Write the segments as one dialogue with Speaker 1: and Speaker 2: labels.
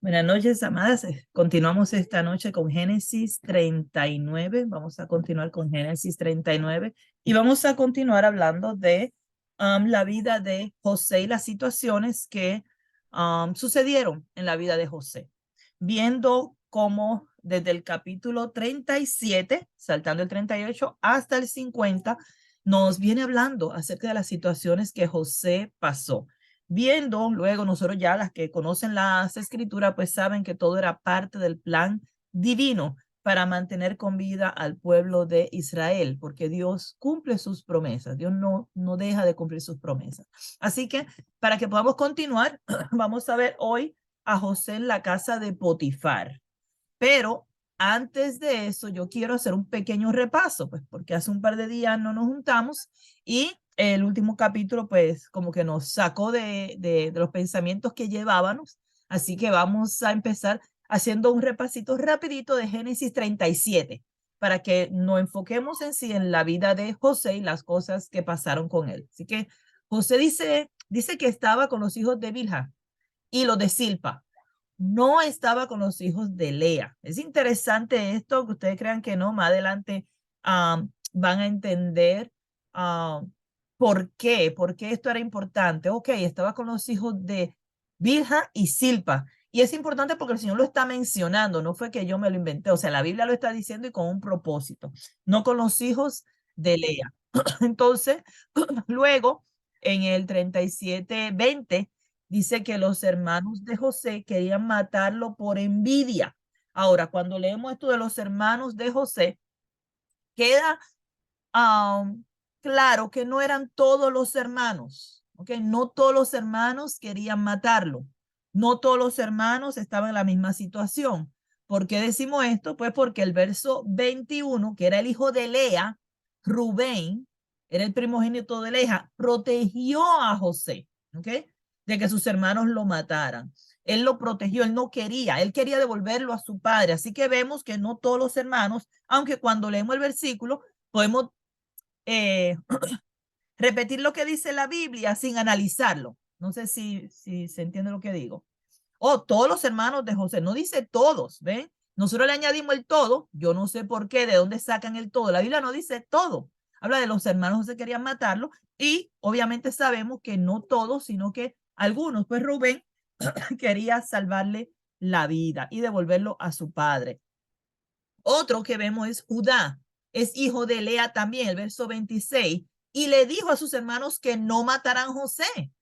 Speaker 1: Buenas noches, amadas. Continuamos esta noche con Génesis 39. Vamos a continuar con Génesis 39 y vamos a continuar hablando de la vida de José y las situaciones que sucedieron en la vida de José. Viendo cómo desde el capítulo 37, saltando el 38 hasta el 50, nos viene hablando acerca de las situaciones que José pasó. Viendo luego nosotros ya las que conocen las escrituras, pues saben que todo era parte del plan divino para mantener con vida al pueblo de Israel, porque Dios cumple sus promesas, Dios no deja de cumplir sus promesas. Así que para que podamos continuar, vamos a ver hoy a José en la casa de Potifar. Pero antes de eso, yo quiero hacer un pequeño repaso, pues porque hace un par de días no nos juntamos y el último capítulo, pues como que nos sacó de los pensamientos que llevábamos. Así que vamos a empezar haciendo un repasito rapidito de Génesis 37 para que nos enfoquemos en sí en la vida de José y las cosas que pasaron con él. Así que José dice que estaba con los hijos de Bilha y los de Silpa, no estaba con los hijos de Lea. Es interesante esto, que ustedes crean que no, más adelante van a entender por qué esto era importante. Ok, estaba con los hijos de Bilha y Silpa. Y es importante porque el Señor lo está mencionando, no fue que yo me lo inventé, o sea, la Biblia lo está diciendo y con un propósito, no con los hijos de Lea. Entonces, luego, en el 37:20, dice que los hermanos de José querían matarlo por envidia. Ahora, cuando leemos esto de los hermanos de José, queda claro que no eran todos los hermanos, ¿ok? No todos los hermanos querían matarlo. No todos los hermanos estaban en la misma situación. ¿Por qué decimos esto? Pues porque el verso 21, que era el hijo de Lea, Rubén, era el primogénito de Lea, protegió a José, ¿ok? De que sus hermanos lo mataran. Él lo protegió, él quería devolverlo a su padre. Así que vemos que no todos los hermanos, aunque cuando leemos el versículo, podemos eh, repetir lo que dice la Biblia sin analizarlo. No sé si se entiende lo que digo. Oh, todos los hermanos de José, no dice todos, ¿ven? Nosotros le añadimos el todo, yo no sé por qué, de dónde sacan el todo. La Biblia no dice todo. Habla de los hermanos José querían matarlo y obviamente sabemos que no todos, sino que algunos, pues Rubén quería salvarle la vida y devolverlo a su padre. Otro que vemos es Judá, es hijo de Lea también, el verso 26, y le dijo a sus hermanos que no mataran a José.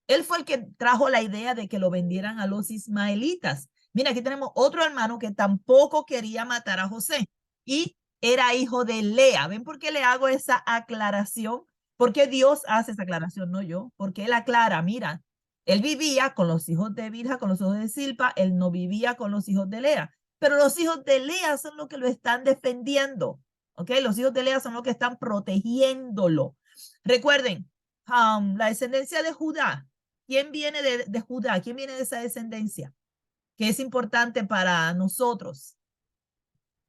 Speaker 1: Él fue el que trajo la idea de que lo vendieran a los ismaelitas. Mira, aquí tenemos otro hermano que tampoco quería matar a José y era hijo de Lea. ¿Ven por qué le hago esa aclaración? Porque Dios hace esa aclaración, no yo, porque él aclara, mira, él vivía con los hijos de Bilha, con los hijos de Silpa, él no vivía con los hijos de Lea, pero los hijos de Lea son los que lo están defendiendo, ¿ok? Los hijos de Lea son los que están protegiéndolo. Recuerden, la descendencia de Judá. ¿Quién viene de Judá? ¿Quién viene de esa descendencia? Que es importante para nosotros.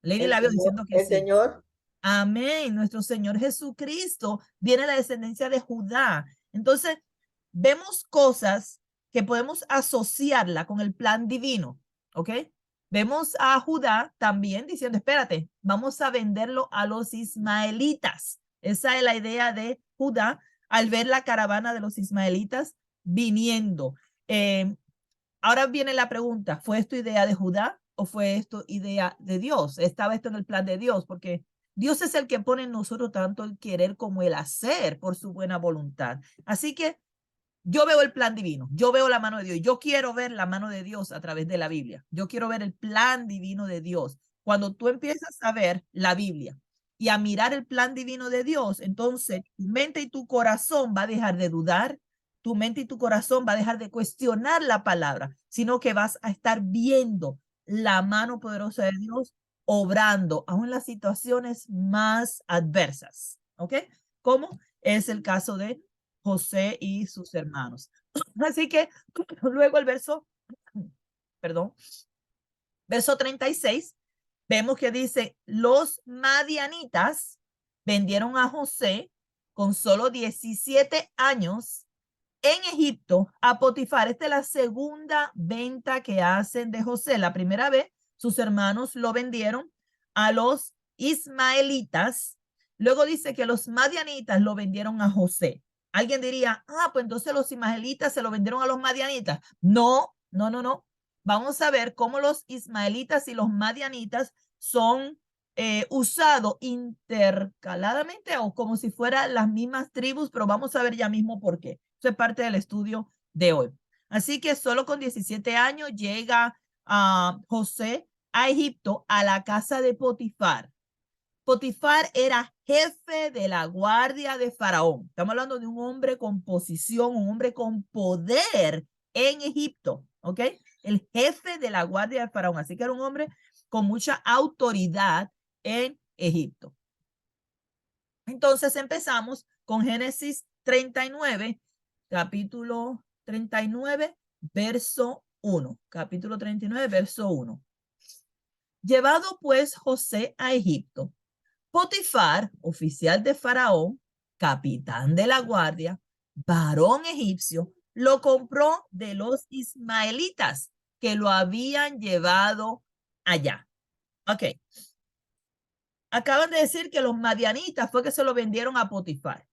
Speaker 1: Lady
Speaker 2: El
Speaker 1: la veo
Speaker 2: Señor,
Speaker 1: diciendo que
Speaker 2: el
Speaker 1: sí.
Speaker 2: Señor,
Speaker 1: Amén. Nuestro Señor Jesucristo viene de la descendencia de Judá. Entonces, vemos cosas que podemos asociarla con el plan divino, ¿ok? Vemos a Judá también diciendo, espérate, vamos a venderlo a los ismaelitas. Esa es la idea de Judá al ver la caravana de los ismaelitas viniendo. Eh, Ahora viene la pregunta, ¿fue esto idea de Judá o fue esto idea de Dios? ¿Estaba esto en el plan de Dios? Porque Dios es el que pone en nosotros tanto el querer como el hacer por su buena voluntad. Así que yo veo el plan divino, yo veo la mano de Dios, yo quiero ver la mano de Dios a través de la Biblia, yo quiero ver el plan divino de Dios. Cuando tú empiezas a ver la Biblia y a mirar el plan divino de Dios, entonces tu mente y tu corazón va a dejar de dudar, tu mente y tu corazón va a dejar de cuestionar la palabra, sino que vas a estar viendo la mano poderosa de Dios obrando, aún en las situaciones más adversas, ¿ok? Como es el caso de José y sus hermanos. Así que luego el perdón, verso 36, vemos que dice, los madianitas vendieron a José con solo 17 años en Egipto a Potifar. Esta es la segunda venta que hacen de José. La primera vez, sus hermanos lo vendieron a los ismaelitas. Luego dice que los madianitas lo vendieron a José. Alguien diría, pues entonces los ismaelitas se lo vendieron a los madianitas. No, no, no, no. Vamos a ver cómo los ismaelitas y los madianitas son usados intercaladamente o como si fueran las mismas tribus, pero vamos a ver ya mismo por qué. Eso es parte del estudio de hoy. Así que solo con 17 años llega José a Egipto, a la casa de Potifar. Potifar era jefe de la guardia de Faraón. Estamos hablando de un hombre con posición, un hombre con poder en Egipto, ¿ok? El jefe de la guardia de Faraón. Así que era un hombre con mucha autoridad en Egipto. Entonces empezamos con Génesis 39, capítulo 39, verso 1. Capítulo 39, verso 1. Llevado pues José a Egipto, Potifar, oficial de Faraón, capitán de la guardia, varón egipcio, lo compró de los ismaelitas que lo habían llevado allá. Ok. Acaban de decir que los madianitas fue que se lo vendieron a Potifar.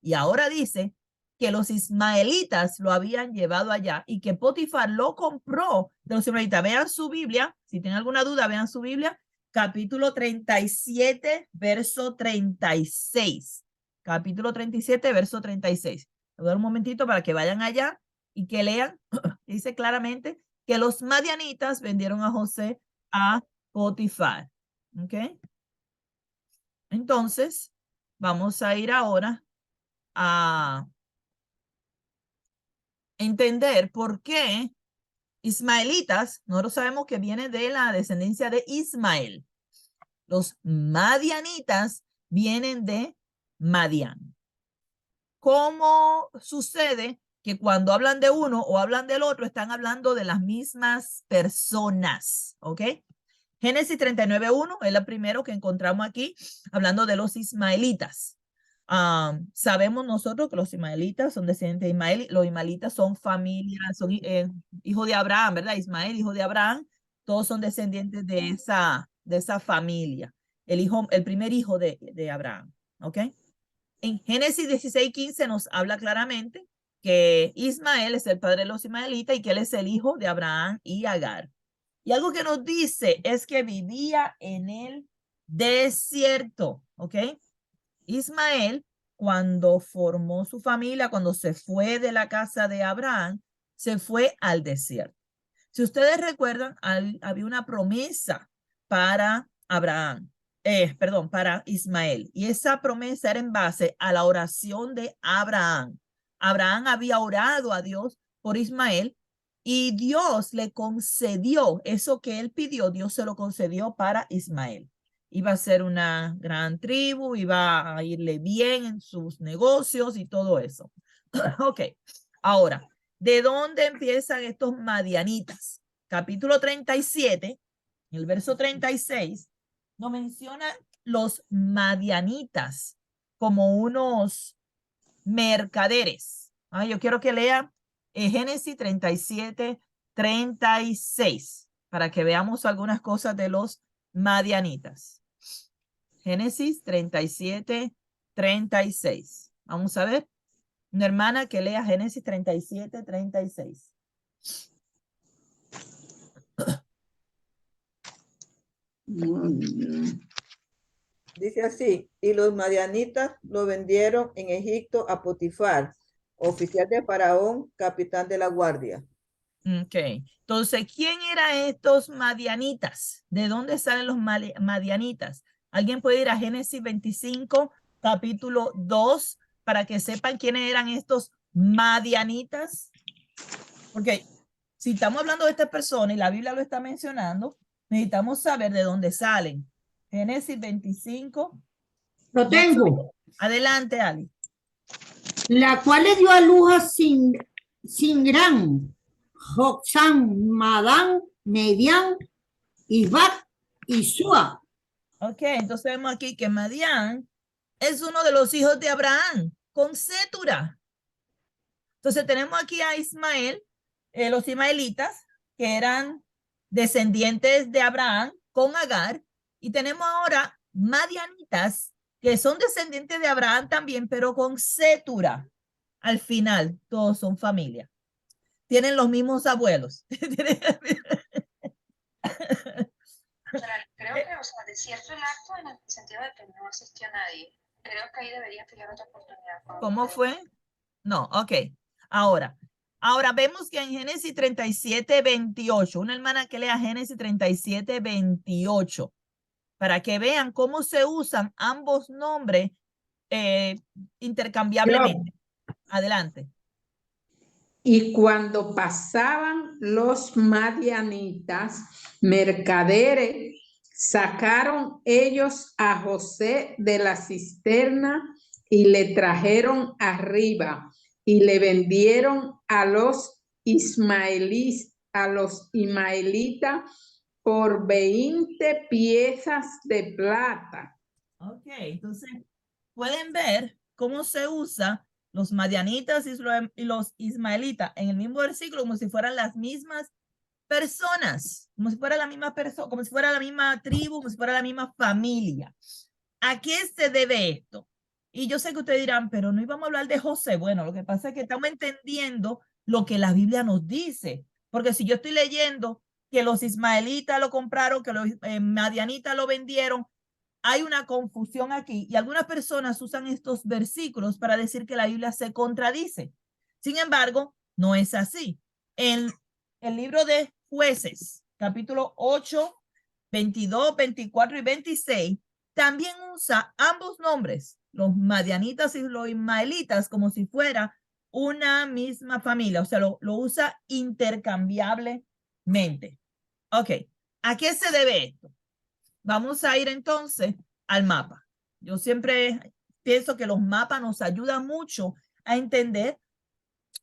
Speaker 1: Y ahora dice que los ismaelitas lo habían llevado allá y que Potifar lo compró de los ismaelitas. Vean su Biblia, si tienen alguna duda, vean su Biblia, capítulo 37, verso 36. Capítulo 37, verso 36. Les voy a dar un momentito para que vayan allá y que lean. Dice claramente que los madianitas vendieron a José a Potifar. ¿Ok? Entonces, vamos a ir ahora a entender por qué ismaelitas, nosotros sabemos que viene de la descendencia de Ismael. Los madianitas vienen de Madián. ¿Cómo sucede que cuando hablan de uno o hablan del otro están hablando de las mismas personas? ¿Ok? Génesis 39:1 es el primero que encontramos aquí, hablando de los ismaelitas. Sabemos nosotros que los ismaelitas son descendientes de Ismael. Los ismaelitas son familia, son hijos de Abraham, ¿verdad? Ismael, hijo de Abraham, todos son descendientes de esa familia. El primer hijo de Abraham, ¿ok? En Génesis 16:15 nos habla claramente que Ismael es el padre de los ismaelitas y que él es el hijo de Abraham y Agar. Y algo que nos dice es que vivía en el desierto, ¿ok? Ismael, cuando formó su familia, cuando se fue de la casa de Abraham, se fue al desierto. Si ustedes recuerdan, había una promesa para Abraham, para Ismael, y esa promesa era en base a la oración de Abraham. Abraham había orado a Dios por Ismael y Dios le concedió eso que él pidió, Dios se lo concedió para Ismael. Iba a ser una gran tribu, iba a irle bien en sus negocios y todo eso. Ok, ahora, ¿de dónde empiezan estos madianitas? Capítulo 37, el verso 36, nos menciona los madianitas como unos mercaderes. Yo quiero que lea Génesis 37, 36, para que veamos algunas cosas de los madianitas. Génesis 37, 36. Vamos a ver. Una hermana que lea Génesis 37, 36.
Speaker 2: Dice así, y los madianitas lo vendieron en Egipto a Potifar, oficial de Faraón, capitán de la guardia.
Speaker 1: Ok, entonces, ¿quién eran estos madianitas? ¿De dónde salen los madianitas? ¿Alguien puede ir a Génesis 25, capítulo 2, para que sepan quiénes eran estos madianitas? Porque si estamos hablando de esta persona y la Biblia lo está mencionando, necesitamos saber de dónde salen. Génesis 25.
Speaker 3: Lo tengo.
Speaker 1: Adelante, Ali.
Speaker 3: La cual le dio a luz a Singram, Joxán, Madán, Medián, Isbac y Sua.
Speaker 1: Ok, entonces vemos aquí que Madián es uno de los hijos de Abraham, con Cetura. Entonces tenemos aquí a Ismael, los ismaelitas, que eran descendientes de Abraham con Agar, y tenemos ahora madianitas, que son descendientes de Abraham también, pero con Cetura. Al final, todos son familia. Tienen los mismos abuelos.
Speaker 4: Creo que, o sea, desierto el acto en el sentido de que no asistió nadie. Creo que ahí debería pillar otra oportunidad.
Speaker 1: ¿Cómo fue? No, ok. Ahora vemos que en Génesis 37:28, una hermana que lea Génesis 37:28, para que vean cómo se usan ambos nombres intercambiablemente. Adelante.
Speaker 5: Y cuando pasaban los madianitas, mercaderes, sacaron ellos a José de la cisterna y le trajeron arriba y le vendieron a los ismaelitas por 20 piezas de plata.
Speaker 1: Ok, entonces pueden ver cómo se usa los madianitas y los ismaelitas en el mismo versículo como si fueran las mismas personas, como si fuera la misma persona, como si fuera la misma tribu, como si fuera la misma familia. ¿A qué se debe esto? Y yo sé que ustedes dirán, pero no íbamos a hablar de José. Bueno, lo que pasa es que estamos entendiendo lo que la Biblia nos dice, porque si yo estoy leyendo que los ismaelitas lo compraron, que los madianitas lo vendieron, hay una confusión aquí y algunas personas usan estos versículos para decir que la Biblia se contradice. Sin embargo, no es así. En el libro de Jueces, capítulo 8, 22, 24 y 26, también usa ambos nombres, los madianitas y los ismaelitas, como si fuera una misma familia, o sea, lo usa intercambiablemente. Ok, ¿a qué se debe esto? Vamos a ir entonces al mapa. Yo siempre pienso que los mapas nos ayudan mucho a entender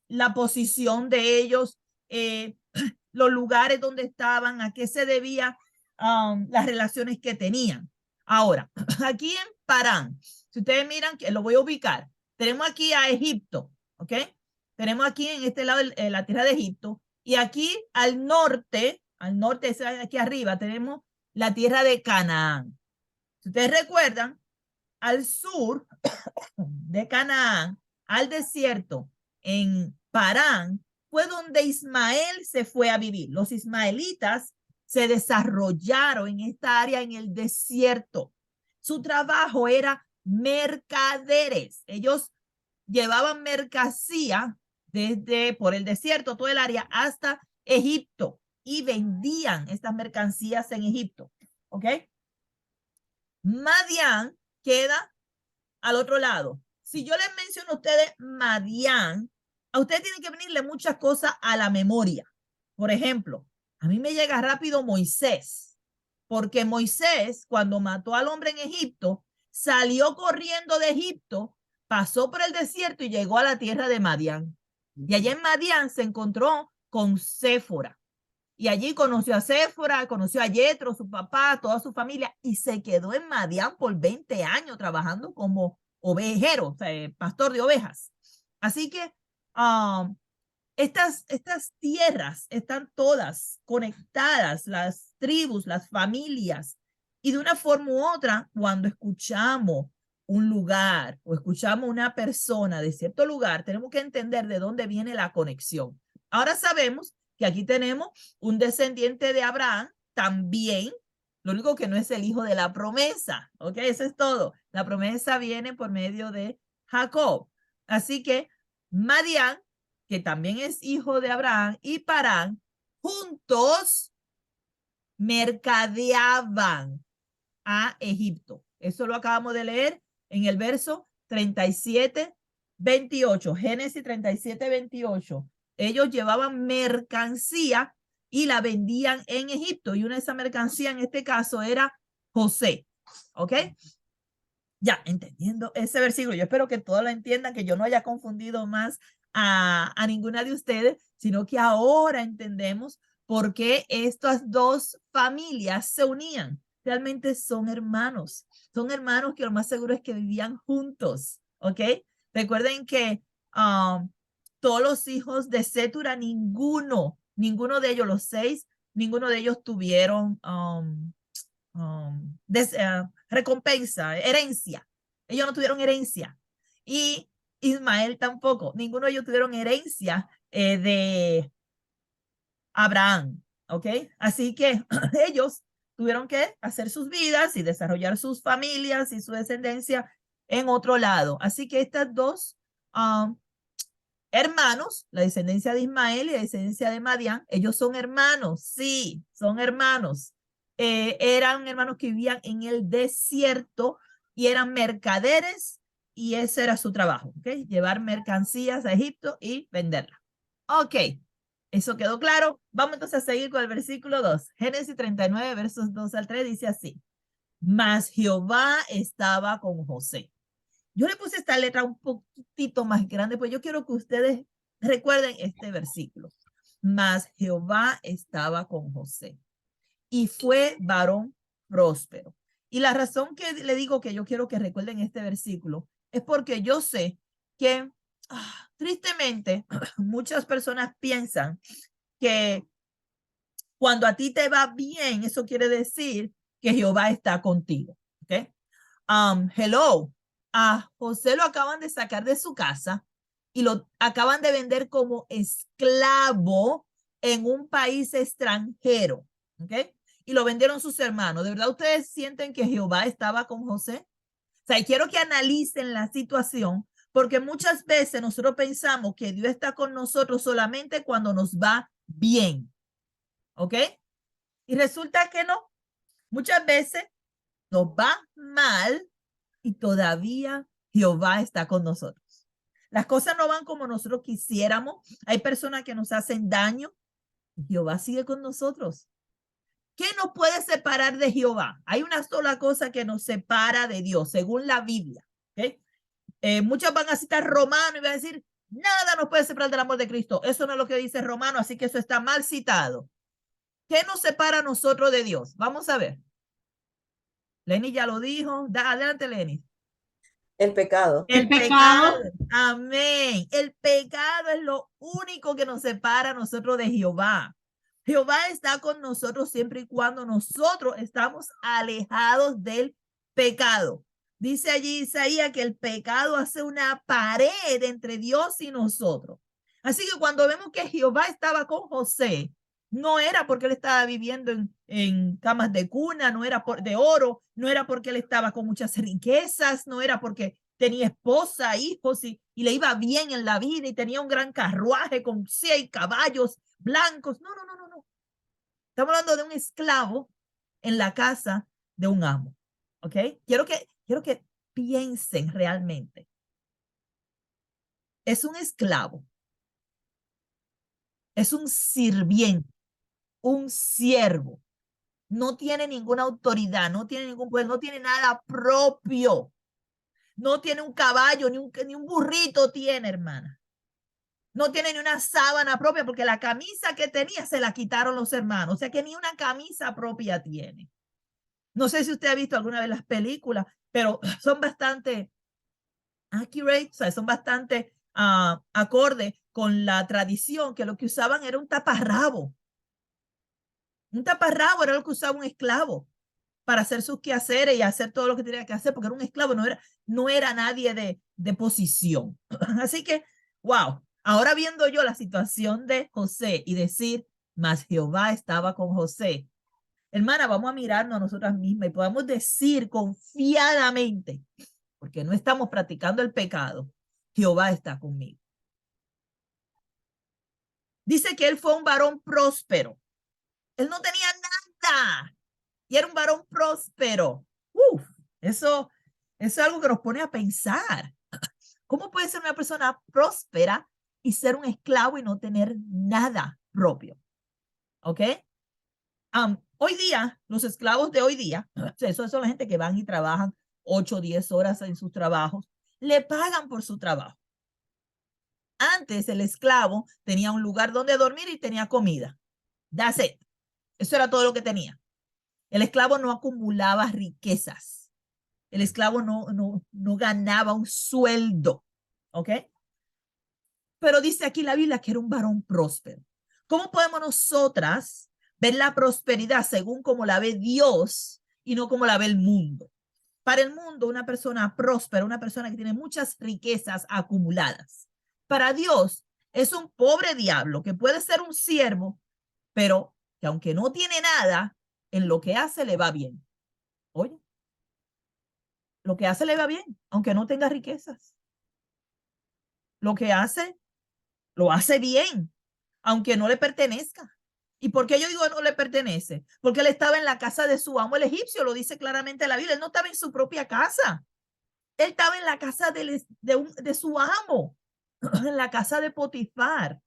Speaker 1: la posición de ellos, los lugares donde estaban, a qué se debía las relaciones que tenían. Ahora, aquí en Parán, si ustedes miran, que lo voy a ubicar, tenemos aquí a Egipto, ¿ok? Tenemos aquí en este lado la tierra de Egipto, y aquí al norte, aquí arriba, tenemos la tierra de Canaán. Si ustedes recuerdan, al sur de Canaán, al desierto, en Parán, fue donde Ismael se fue a vivir. Los ismaelitas se desarrollaron en esta área en el desierto. Su trabajo era mercaderes. Ellos llevaban mercancía desde por el desierto, todo el área, hasta Egipto y vendían estas mercancías en Egipto. ¿Ok? Madián queda al otro lado. Si yo les menciono a ustedes Madián, a ustedes tienen que venirle muchas cosas a la memoria. Por ejemplo, a mí me llega rápido Moisés, porque Moisés, cuando mató al hombre en Egipto, salió corriendo de Egipto, pasó por el desierto y llegó a la tierra de Madián. Y allá en Madián se encontró con Séfora. Y allí conoció a Séfora, conoció a Yetro, su papá, toda su familia, y se quedó en Madián por 20 años trabajando como ovejero, o sea, pastor de ovejas. Así que estas tierras están todas conectadas, las tribus, las familias, y de una forma u otra, cuando escuchamos un lugar o escuchamos una persona de cierto lugar, tenemos que entender de dónde viene la conexión. Ahora sabemos que aquí tenemos un descendiente de Abraham también, lo único que no es el hijo de la promesa, ¿ok? Eso es todo. La promesa viene por medio de Jacob. Así que Madián, que también es hijo de Abraham, y Parán, juntos mercadeaban a Egipto. Eso lo acabamos de leer en el verso 37:28, Génesis 37:28. Ellos llevaban mercancía y la vendían en Egipto, y una de esas mercancías en este caso era José. ¿Ok? Ya, entendiendo ese versículo, yo espero que todos lo entiendan, que yo no haya confundido más a ninguna de ustedes, sino que ahora entendemos por qué estas dos familias se unían. Realmente son hermanos que lo más seguro es que vivían juntos, ¿ok? Recuerden que todos los hijos de Cetura, ninguno de ellos, los 6, ninguno de ellos tuvieron recompensa, herencia. Ellos no tuvieron herencia. Y Ismael tampoco. Ninguno de ellos tuvieron herencia de Abraham. ¿Ok? Así que ellos tuvieron que hacer sus vidas y desarrollar sus familias y su descendencia en otro lado. Así que estas dos hermanos, la descendencia de Ismael y la descendencia de Madián, ellos son hermanos, sí, son hermanos. Eran hermanos que vivían en el desierto y eran mercaderes y ese era su trabajo, ¿ok? Llevar mercancías a Egipto y venderlas. Ok, eso quedó claro. Vamos entonces a seguir con el versículo 2. Génesis 39, versos 2 al 3 dice así. Mas Jehová estaba con José. Yo le puse esta letra un poquitito más grande, pues yo quiero que ustedes recuerden este versículo. Mas Jehová estaba con José y fue varón próspero. Y la razón que le digo que yo quiero que recuerden este versículo es porque yo sé que tristemente muchas personas piensan que cuando a ti te va bien, eso quiere decir que Jehová está contigo. ¿Ok? Hello. A José lo acaban de sacar de su casa y lo acaban de vender como esclavo en un país extranjero. ¿Ok? Y lo vendieron sus hermanos. ¿De verdad ustedes sienten que Jehová estaba con José? O sea, y quiero que analicen la situación porque muchas veces nosotros pensamos que Dios está con nosotros solamente cuando nos va bien. ¿Ok? Y resulta que no. Muchas veces nos va mal y todavía Jehová está con nosotros. Las cosas no van como nosotros quisiéramos. Hay personas que nos hacen daño. Jehová sigue con nosotros. ¿Qué nos puede separar de Jehová? Hay una sola cosa que nos separa de Dios, según la Biblia. ¿Okay? Muchos van a citar Romano y van a decir, nada nos puede separar del amor de Cristo. Eso no es lo que dice Romano, así que eso está mal citado. ¿Qué nos separa a nosotros de Dios? Vamos a ver. Lenny ya lo dijo. Adelante, Lenny.
Speaker 2: El pecado.
Speaker 3: El pecado.
Speaker 1: Amén. El pecado es lo único que nos separa a nosotros de Jehová. Jehová está con nosotros siempre y cuando nosotros estamos alejados del pecado. Dice allí Isaías que el pecado hace una pared entre Dios y nosotros. Así que cuando vemos que Jehová estaba con José, no era porque él estaba viviendo en camas de cuna, no era de oro, no era porque él estaba con muchas riquezas, no era porque tenía esposa, hijos y le iba bien en la vida y tenía un gran carruaje con 6 caballos blancos. No, no, no, no, no. Estamos hablando de un esclavo en la casa de un amo. ¿Ok? Quiero que piensen realmente. Es un esclavo. Es un sirviente. Un siervo. No tiene ninguna autoridad, no tiene ningún poder, no tiene nada propio. No tiene un caballo, ni un burrito tiene, hermana. No tiene ni una sábana propia porque la camisa que tenía se la quitaron los hermanos. O sea que ni una camisa propia tiene. No sé si usted ha visto alguna vez las películas, pero son bastante accurate, o sea, son bastante acorde con la tradición, que lo que usaban era un taparrabo. Un taparrabo era lo que usaba un esclavo para hacer sus quehaceres y hacer todo lo que tenía que hacer, porque era un esclavo, no era nadie de posición. Así que, wow, ahora viendo yo la situación de José y decir, mas Jehová estaba con José. Hermana, vamos a mirarnos a nosotras mismas y podamos decir confiadamente, porque no estamos practicando el pecado, Jehová está conmigo. Dice que él fue un varón próspero. Él no tenía nada y era un varón próspero. Eso es algo que nos pone a pensar. ¿Cómo puede ser una persona próspera y ser un esclavo y no tener nada propio? ¿Ok? Hoy día, los esclavos de hoy día, eso son la gente que van y trabajan 8 o 10 horas en sus trabajos, le pagan por su trabajo. Antes el esclavo tenía un lugar donde dormir y tenía comida. That's it. Eso era todo lo que tenía. El esclavo no acumulaba riquezas. El esclavo no ganaba un sueldo. ¿Ok? Pero dice aquí la Biblia que era un varón próspero. ¿Cómo podemos nosotras ver la prosperidad según como la ve Dios y no como la ve el mundo? Para el mundo, una persona próspera, una persona que tiene muchas riquezas acumuladas. Para Dios, es un pobre diablo que puede ser un siervo, pero que aunque no tiene nada, en lo que hace le va bien. Oye, lo que hace le va bien, aunque no tenga riquezas. Lo que hace, lo hace bien, aunque no le pertenezca. ¿Y por qué yo digo no le pertenece? Porque él estaba en la casa de su amo el egipcio, lo dice claramente la Biblia. Él no estaba en su propia casa. Él estaba en la casa de su amo, en la casa de Potifar.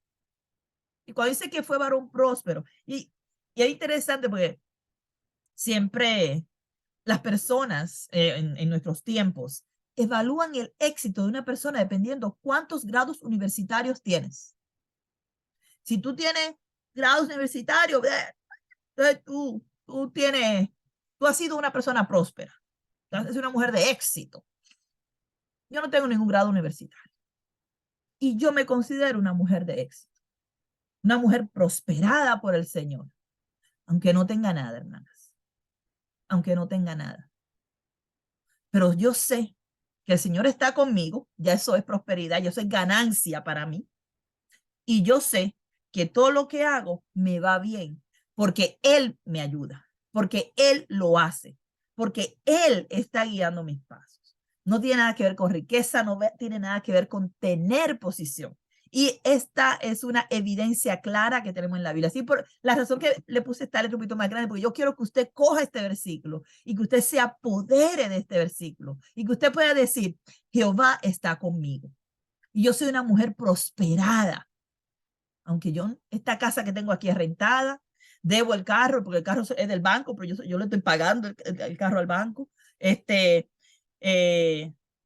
Speaker 1: Y cuando dice que fue varón próspero, y es interesante porque siempre las personas en nuestros tiempos evalúan el éxito de una persona dependiendo cuántos grados universitarios tienes. Si tú tienes grados universitarios, entonces tú has sido una persona próspera, eres una mujer de éxito. Yo no tengo ningún grado universitario y yo me considero una mujer de éxito, una mujer prosperada por el Señor, aunque no tenga nada, hermanas, aunque no tenga nada. Pero yo sé que el Señor está conmigo, ya eso es prosperidad, eso es ganancia para mí. Y yo sé que todo lo que hago me va bien, porque Él me ayuda, porque Él lo hace, porque Él está guiando mis pasos. No tiene nada que ver con riqueza, no tiene nada que ver con tener posición. Y esta es una evidencia clara que tenemos en la Biblia. Así por la razón que le puse esta letra un poquito más grande, porque yo quiero que usted coja este versículo y que usted se apodere de este versículo y que usted pueda decir, Jehová está conmigo. Y yo soy una mujer prosperada. Aunque esta casa que tengo aquí es rentada, debo el carro, porque el carro es del banco, pero yo le estoy pagando el carro al banco.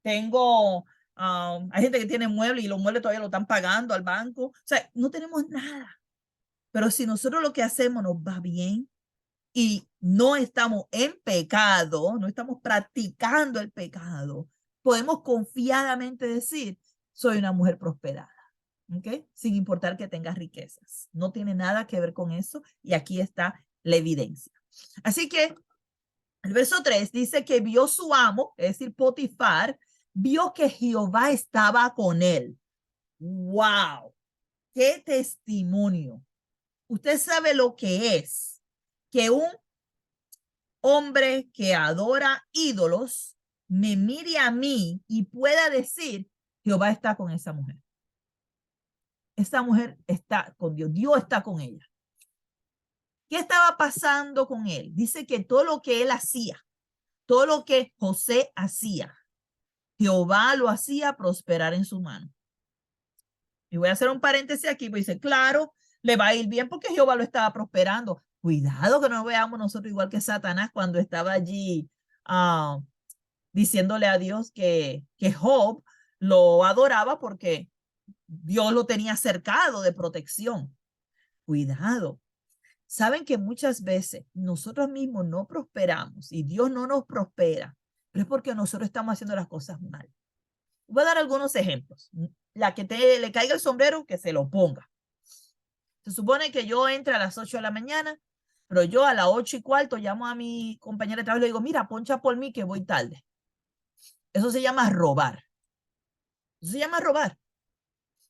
Speaker 1: Tengo, hay gente que tiene muebles y los muebles todavía lo están pagando al banco. O sea, no tenemos nada. Pero si nosotros lo que hacemos nos va bien y no estamos en pecado, no estamos practicando el pecado, podemos confiadamente decir, soy una mujer prosperada. ¿Okay? Sin importar que tengas riquezas. No tiene nada que ver con eso y aquí está la evidencia. Así que el verso 3 dice que vio su amo, es decir, Potifar, vio que Jehová estaba con él. ¡Wow! ¡Qué testimonio! Usted sabe lo que es que un hombre que adora ídolos me mire a mí y pueda decir, Jehová está con esa mujer. Esta mujer está con Dios, Dios está con ella. ¿Qué estaba pasando con él? Dice que todo lo que él hacía, todo lo que José hacía, Jehová lo hacía prosperar en su mano. Y voy a hacer un paréntesis aquí, pues dice, claro, le va a ir bien porque Jehová lo estaba prosperando. Cuidado que no veamos nosotros igual que Satanás cuando estaba allí diciéndole a Dios que Job lo adoraba porque Dios lo tenía cercado de protección. Cuidado. Saben que muchas veces nosotros mismos no prosperamos y Dios no nos prospera, pero es porque nosotros estamos haciendo las cosas mal. Voy a dar algunos ejemplos. La que le caiga el sombrero, que se lo ponga. Se supone que yo entre a las 8 de la mañana, pero yo a las 8:15 llamo a mi compañera de trabajo y le digo, mira, poncha por mí que voy tarde. Eso se llama robar. Eso se llama robar.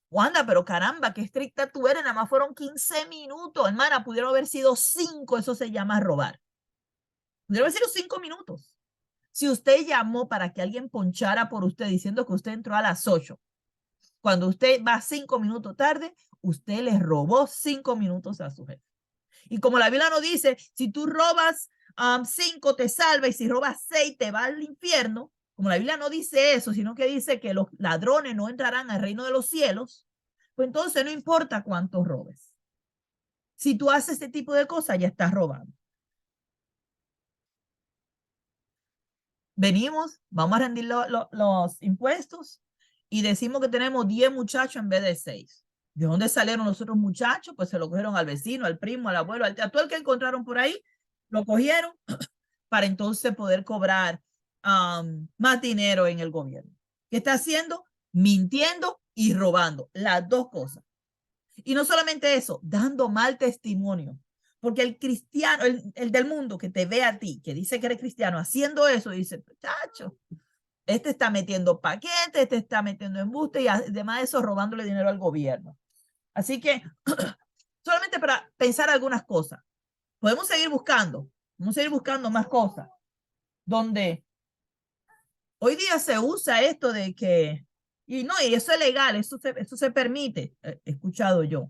Speaker 1: Wanda, pero caramba, qué estricta tú eres, nada más fueron 15 minutos, hermana, pudieron haber sido 5, eso se llama robar. Pudieron haber sido 5 minutos. Si usted llamó para que alguien ponchara por usted diciendo que usted entró a las 8, cuando usted va 5 minutos tarde, usted le robó 5 minutos a su jefe. Y como la Biblia nos dice, si tú robas 5 te salva y si robas 6 te va al infierno, como la Biblia no dice eso, sino que dice que los ladrones no entrarán al reino de los cielos, pues entonces no importa cuánto robes. Si tú haces este tipo de cosas, ya estás robando. Venimos, vamos a rendir los impuestos y decimos que tenemos 10 muchachos en vez de 6. ¿De dónde salieron los otros muchachos? Pues se lo cogieron al vecino, al primo, al abuelo, a todo el que encontraron por ahí, lo cogieron para entonces poder cobrar más dinero en el gobierno. ¿Qué está haciendo? Mintiendo y robando, las dos cosas. Y no solamente eso, dando mal testimonio. Porque el cristiano, el del mundo que te ve a ti, que dice que eres cristiano, haciendo eso, dice, chacho, este está metiendo paquetes, este está metiendo embuste y además de eso robándole dinero al gobierno. Así que solamente para pensar algunas cosas. Podemos seguir buscando más cosas. Donde hoy día se usa esto de que, y no, y eso es legal, eso se permite, he escuchado yo.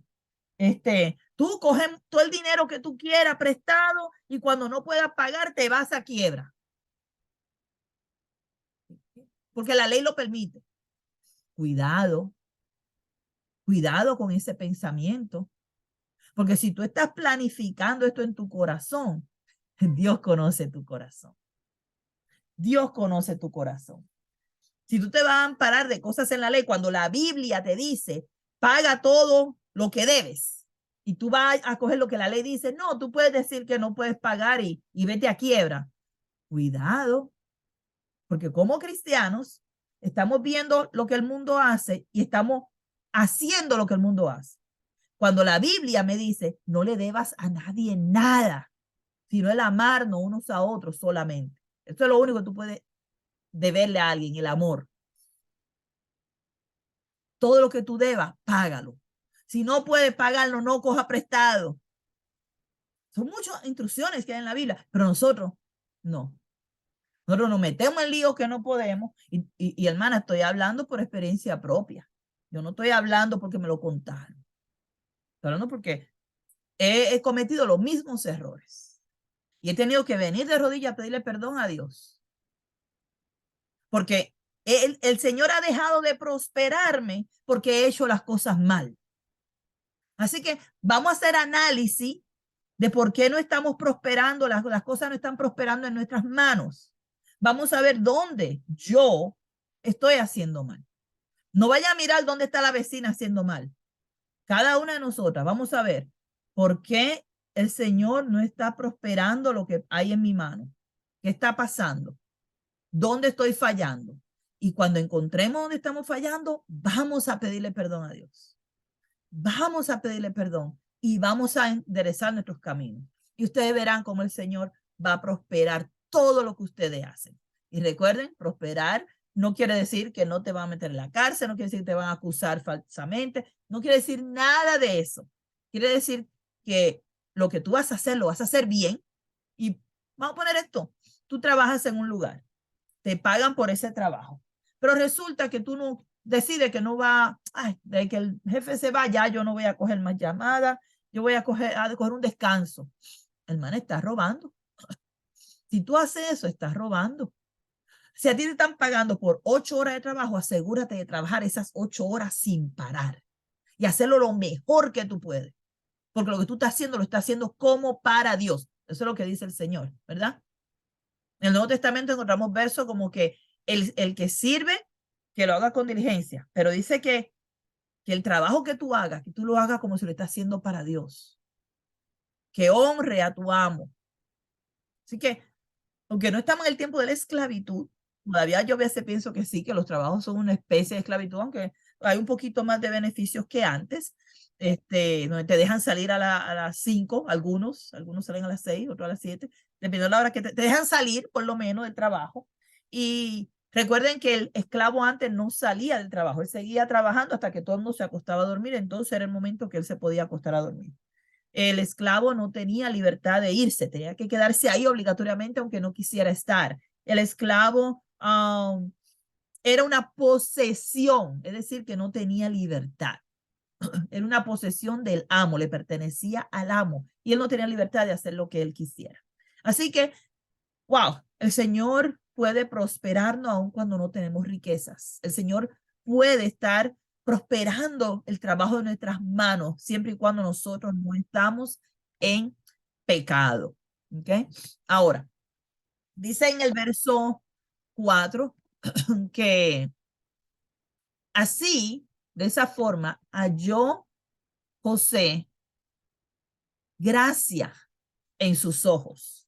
Speaker 1: Tú coges todo el dinero que tú quieras prestado y cuando no puedas pagar te vas a quiebra. Porque la ley lo permite. Cuidado con ese pensamiento. Porque si tú estás planificando esto en tu corazón, Dios conoce tu corazón. Dios conoce tu corazón. Si tú te vas a amparar de cosas en la ley, cuando la Biblia te dice, paga todo lo que debes, y tú vas a coger lo que la ley dice, no, tú puedes decir que no puedes pagar y vete a quiebra. Cuidado, porque como cristianos estamos viendo lo que el mundo hace y estamos haciendo lo que el mundo hace. Cuando la Biblia me dice, no le debas a nadie nada, sino el amarnos unos a otros solamente. Esto es lo único que tú puedes deberle a alguien, el amor. Todo lo que tú debas, págalo. Si no puedes pagarlo, no coja prestado. Son muchas instrucciones que hay en la Biblia, pero nosotros no. Nosotros nos metemos en líos que no podemos. Y hermana, estoy hablando por experiencia propia. Yo no estoy hablando porque me lo contaron. Estoy hablando porque he cometido los mismos errores. Y he tenido que venir de rodillas a pedirle perdón a Dios. Porque el Señor ha dejado de prosperarme porque he hecho las cosas mal. Así que vamos a hacer análisis de por qué no estamos prosperando, las cosas no están prosperando en nuestras manos. Vamos a ver dónde yo estoy haciendo mal. No vaya a mirar dónde está la vecina haciendo mal. Cada una de nosotras, vamos a ver por qué el Señor no está prosperando lo que hay en mi mano. ¿Qué está pasando? ¿Dónde estoy fallando? Y cuando encontremos dónde estamos fallando, vamos a pedirle perdón a Dios. Vamos a pedirle perdón y vamos a enderezar nuestros caminos. Y ustedes verán cómo el Señor va a prosperar todo lo que ustedes hacen. Y recuerden, prosperar no quiere decir que no te van a meter en la cárcel, no quiere decir que te van a acusar falsamente, no quiere decir nada de eso. Quiere decir que lo que tú vas a hacer, lo vas a hacer bien. Y vamos a poner esto, tú trabajas en un lugar, te pagan por ese trabajo, pero resulta que tú no decides que no va, de que el jefe se va, ya yo no voy a coger más llamadas, yo voy a coger un descanso. El man está robando. Si tú haces eso, estás robando. Si a ti te están pagando por 8 horas de trabajo, asegúrate de trabajar esas 8 horas sin parar y hacerlo lo mejor que tú puedes. Porque lo que tú estás haciendo, lo estás haciendo como para Dios. Eso es lo que dice el Señor, ¿verdad? En el Nuevo Testamento encontramos versos como que el que sirve, que lo haga con diligencia, pero dice que el trabajo que tú hagas, que tú lo hagas como si lo estás haciendo para Dios. Que honre a tu amo. Así que, aunque no estamos en el tiempo de la esclavitud, todavía yo a veces pienso que sí, que los trabajos son una especie de esclavitud, aunque hay un poquito más de beneficios que antes, donde te dejan salir a las 5, algunos salen a las 6, otros a las 7, dependiendo de la hora que te dejan salir, por lo menos, del trabajo. Y recuerden que el esclavo antes no salía del trabajo, él seguía trabajando hasta que todo el mundo se acostaba a dormir, entonces era el momento que él se podía acostar a dormir. El esclavo no tenía libertad de irse, tenía que quedarse ahí obligatoriamente aunque no quisiera estar. El esclavo era una posesión, es decir, que no tenía libertad. Era una posesión del amo, le pertenecía al amo y él no tenía libertad de hacer lo que él quisiera. Así que, wow, el Señor puede prosperarnos aun cuando no tenemos riquezas. El Señor puede estar prosperando el trabajo de nuestras manos siempre y cuando nosotros no estamos en pecado. ¿Ok? Ahora, dice en el verso 4 que así, de esa forma, halló José gracia en sus ojos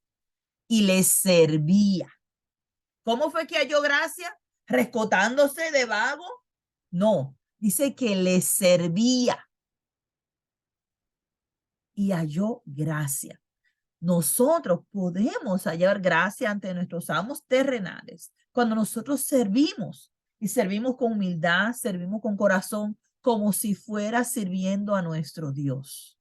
Speaker 1: y le servía. ¿Cómo fue que halló gracia? ¿Rescotándose de vago? No, Dice que le servía y halló gracia. Nosotros podemos hallar gracia ante nuestros amos terrenales cuando nosotros servimos y servimos con humildad, servimos con corazón, como si fuera sirviendo a nuestro Dios.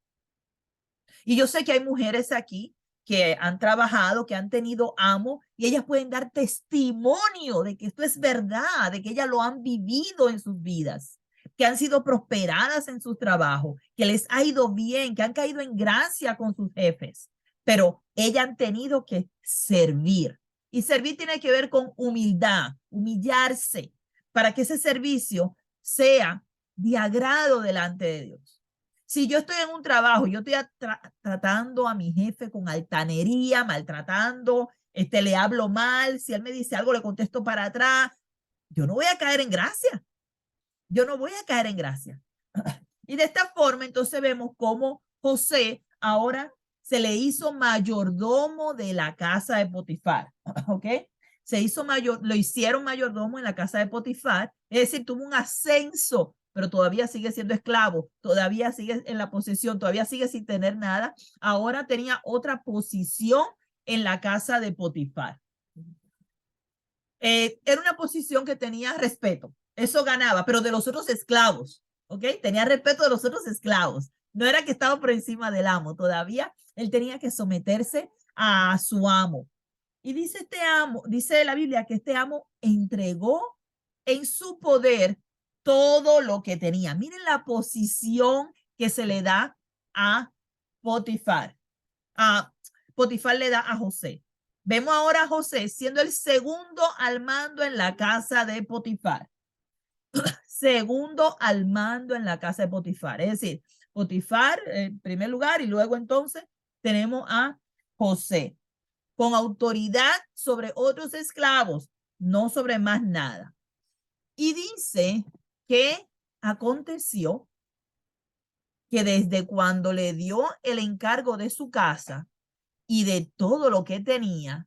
Speaker 1: Y yo sé que hay mujeres aquí que han trabajado, que han tenido amo, y ellas pueden dar testimonio de que esto es verdad, de que ellas lo han vivido en sus vidas, que han sido prosperadas en su trabajo, que les ha ido bien, que han caído en gracia con sus jefes, pero ellas han tenido que servir. Y servir tiene que ver con humildad, humillarse, para que ese servicio sea de agrado delante de Dios. Si yo estoy en un trabajo, yo estoy tratando a mi jefe con altanería, maltratando, le hablo mal, si él me dice algo, le contesto para atrás, yo no voy a caer en gracia. Yo no voy a caer en gracia. Y de esta forma, entonces vemos cómo José ahora se le hizo mayordomo de la casa de Potifar, ¿ok? Lo hicieron mayordomo en la casa de Potifar, es decir, tuvo un ascenso, pero todavía sigue siendo esclavo, todavía sigue en la posesión, todavía sigue sin tener nada. Ahora tenía otra posición en la casa de Potifar. Era una posición que tenía respeto, eso ganaba, pero de los otros esclavos, ¿ok? Tenía respeto de los otros esclavos. No era que estaba por encima del amo, todavía él tenía que someterse a su amo. Y dice este amo, dice la Biblia que este amo entregó en su poder todo lo que tenía. Miren la posición que se le da a Potifar. Potifar le da a José. Vemos ahora a José siendo el segundo al mando en la casa de Potifar. Segundo al mando en la casa de Potifar. Es decir, Potifar en primer lugar y luego entonces tenemos a José con autoridad sobre otros esclavos, no sobre más nada. Y dice que aconteció que desde cuando le dio el encargo de su casa y de todo lo que tenía,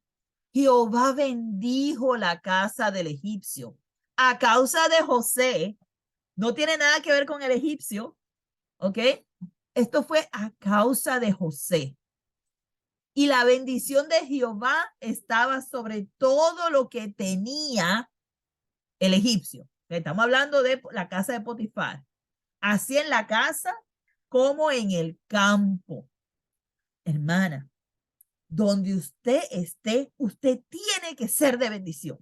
Speaker 1: Jehová bendijo la casa del egipcio. A causa de José, no tiene nada que ver con el egipcio, ¿ok? Esto fue a causa de José. Y la bendición de Jehová estaba sobre todo lo que tenía el egipcio. Estamos hablando de la casa de Potifar. Así en la casa como en el campo. Hermana, donde usted esté, usted tiene que ser de bendición.